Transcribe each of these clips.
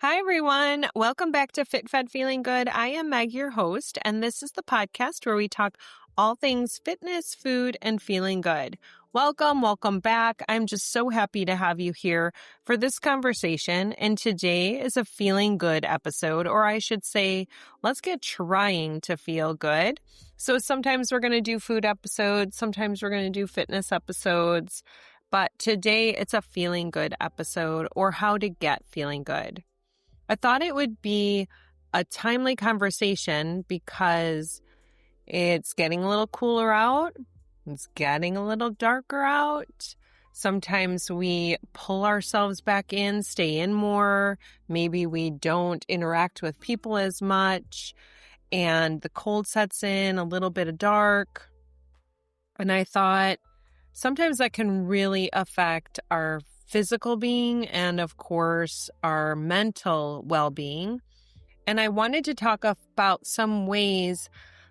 Hi, everyone. Welcome back to FitFed Feeling Good. I am Meg, your host, and this is the podcast where we talk all things fitness, food, and feeling good. Welcome back. I'm just so happy to have you here for this conversation. And today is a feeling good episode, or I should say, let's get trying to feel good. So sometimes we're going to do food episodes, sometimes we're going to do fitness episodes, but today it's a feeling good episode, or how to get feeling good. I thought it would be a timely conversation because it's getting a little cooler out. It's getting a little darker out. Sometimes we pull ourselves back in, stay in more. Maybe we don't interact with people as much. And the cold sets in, a little bit of dark. And I thought sometimes that can really affect our physical being and, of course, our mental well-being. And I wanted to talk about some ways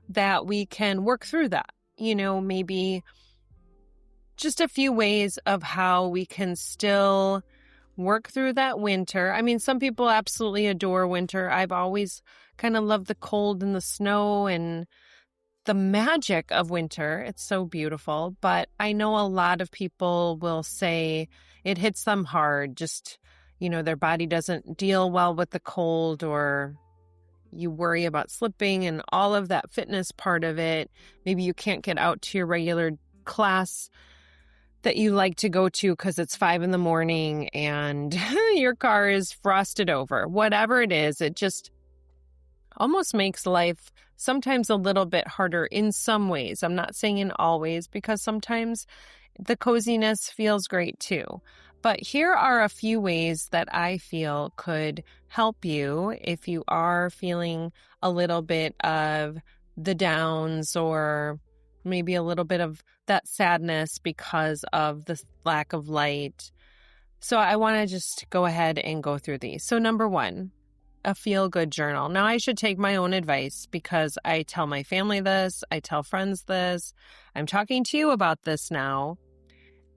that we can work through that. Maybe just a few ways of how we can still work through that winter. I mean, some people absolutely adore winter. I've always kind of loved the cold and the snow and the magic of winter. It's so beautiful. But I know a lot of people will say it hits them hard. Just, their body doesn't deal well with the cold, or you worry about slipping and all of that fitness part of it. Maybe you can't get out to your regular class that you like to go to because it's 5 a.m. and your car is frosted over. Whatever it is, it just almost makes life sometimes a little bit harder in some ways. I'm not saying in all ways, because sometimes the coziness feels great too. But here are a few ways that I feel could help you if you are feeling a little bit of the downs, or maybe a little bit of that sadness because of the lack of light. So I want to just go ahead and go through these. So number one, a feel-good journal. Now, I should take my own advice because I tell my family this, I tell friends this, I'm talking to you about this now.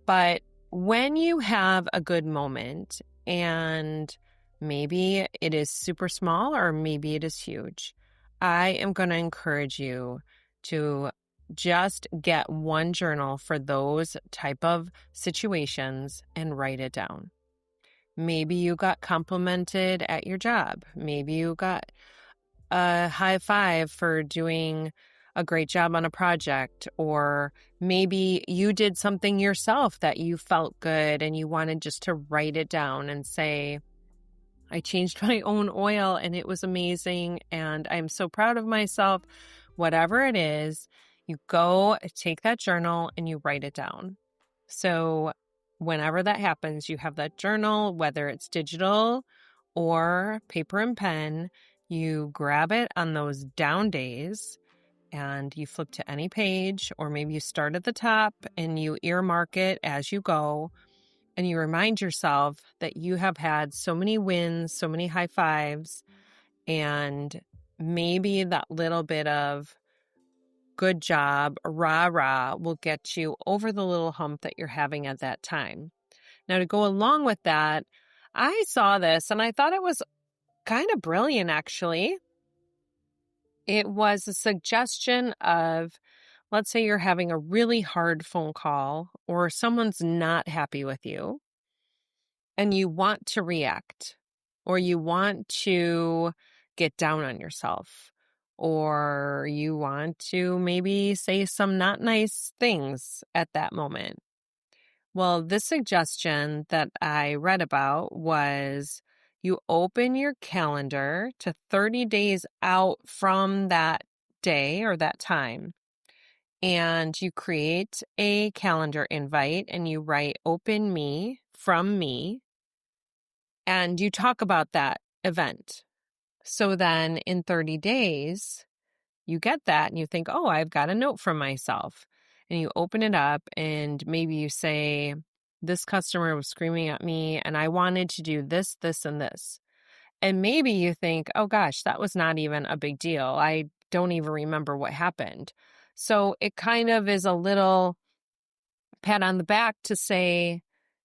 But when you have a good moment, and maybe it is super small or maybe it is huge, I am going to encourage you to just get one journal for those type of situations and write it down. Maybe you got complimented at your job. Maybe you got a high five for doing a great job on a project. Or maybe you did something yourself that you felt good and you wanted just to write it down and say, I changed my own oil and it was amazing and I'm so proud of myself. Whatever it is, you go take that journal and you write it down. So whenever that happens, you have that journal, whether it's digital or paper and pen, you grab it on those down days and you flip to any page, or maybe you start at the top and you earmark it as you go, and you remind yourself that you have had so many wins, so many high fives, and maybe that little bit of good job, rah, will get you over the little hump that you're having at that time. Now, to go along with that, I saw this and I thought it was kind of brilliant, actually. It was a suggestion of, let's say you're having a really hard phone call or someone's not happy with you and you want to react, or you want to get down on yourself, or you want to maybe say some not nice things at that moment. Well, this suggestion that I read about was you open your calendar to 30 days out from that day or that time, and you create a calendar invite and you write "Open me" from me, and you talk about that event. So then in 30 days, you get that and you think, oh, I've got a note from myself. And you open it up and maybe you say, this customer was screaming at me and I wanted to do this, this, and this. And maybe you think, oh gosh, that was not even a big deal. I don't even remember what happened. So it kind of is a little pat on the back to say,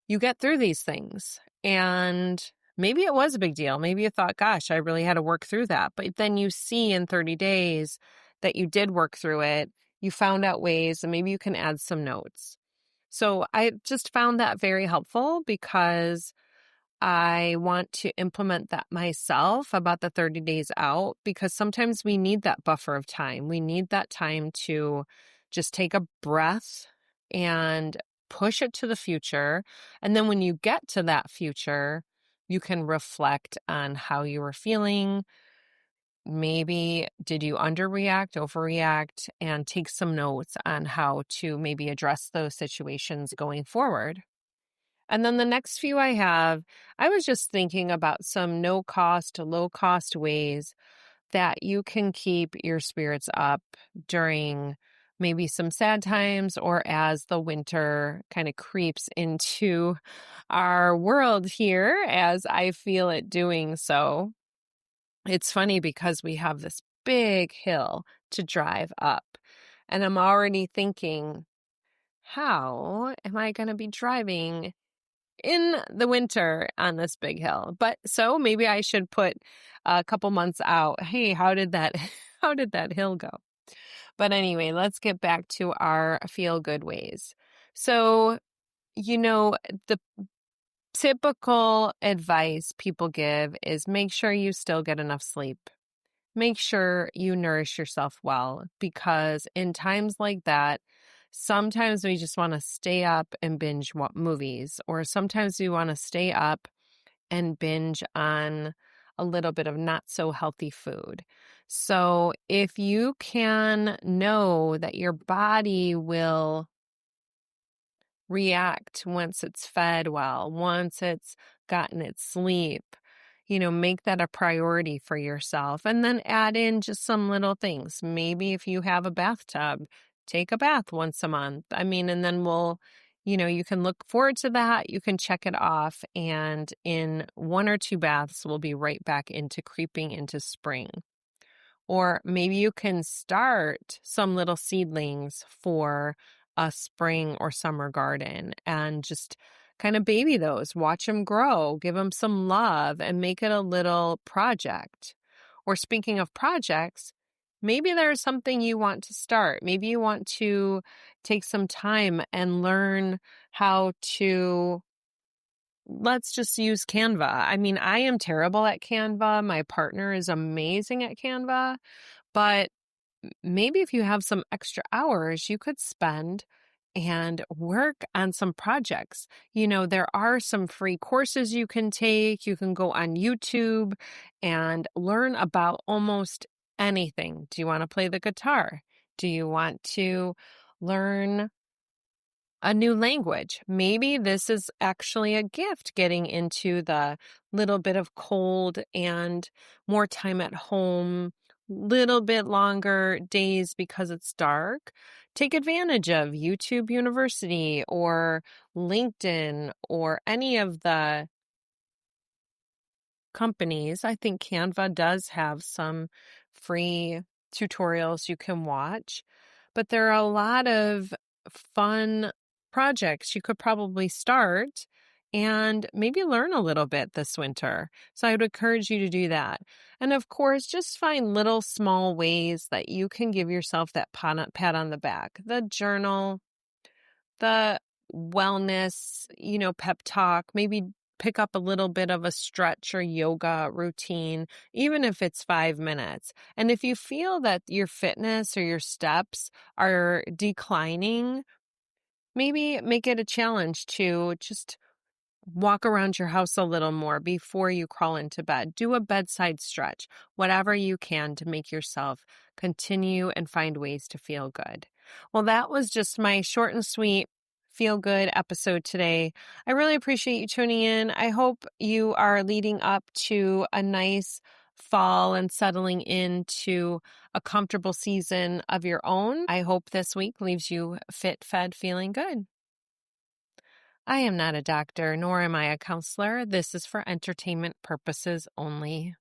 you get through these things. And maybe it was a big deal. Maybe you thought, gosh, I really had to work through that. But then you see in 30 days that you did work through it. You found out ways, and maybe you can add some notes. So I just found that very helpful because I want to implement that myself about the 30 days out, because sometimes we need that buffer of time. We need that time to just take a breath and push it to the future. And then when you get to that future, you can reflect on how you were feeling. Maybe did you underreact, overreact, and take some notes on how to maybe address those situations going forward. And then the next few I was just thinking about some no cost, low cost ways that you can keep your spirits up during maybe some sad times, or as the winter kind of creeps into our world here, as I feel it doing so. It's funny because we have this big hill to drive up, and I'm already thinking, how am I going to be driving in the winter on this big hill? But so maybe I should put a couple months out. Hey, how did that how did that hill go? But anyway, let's get back to our feel good ways. So, the typical advice people give is make sure you still get enough sleep. Make sure you nourish yourself well, because in times like that, sometimes we just want to stay up and binge movies, or sometimes we want to stay up and binge on a little bit of not so healthy food. So if you can know that your body will react once it's fed well, once it's gotten its sleep, make that a priority for yourself, and then add in just some little things. Maybe if you have a bathtub, take a bath once a month. And then you can look forward to that. You can check it off. And in 1 or 2 baths, we'll be right back into creeping into spring. Or maybe you can start some little seedlings for a spring or summer garden and just kind of baby those, watch them grow, give them some love, and make it a little project. Or speaking of projects, maybe there's something you want to start. Maybe you want to take some time and learn how to, let's just use Canva. I am terrible at Canva. My partner is amazing at Canva. But maybe if you have some extra hours, you could spend and work on some projects. There are some free courses you can take. You can go on YouTube and learn about almost anything. Do you want to play the guitar? Do you want to learn a new language? Maybe this is actually a gift, getting into the little bit of cold and more time at home, little bit longer days because it's dark. Take advantage of YouTube University or LinkedIn or any of the companies. I think Canva does have some free tutorials you can watch, but there are a lot of fun projects you could probably start and maybe learn a little bit this winter. So I would encourage you to do that. And of course, just find little small ways that you can give yourself that pat on the back. The journal, the wellness, pep talk, maybe pick up a little bit of a stretch or yoga routine, even if it's 5 minutes. And if you feel that your fitness or your steps are declining, maybe make it a challenge to just walk around your house a little more before you crawl into bed. Do a bedside stretch, whatever you can to make yourself continue and find ways to feel good. Well, that was just my short and sweet feel good episode today. I really appreciate you tuning in. I hope you are leading up to a nice fall and settling into a comfortable season of your own. I hope this week leaves you fit, fed, feeling good. I am not a doctor, nor am I a counselor. This is for entertainment purposes only.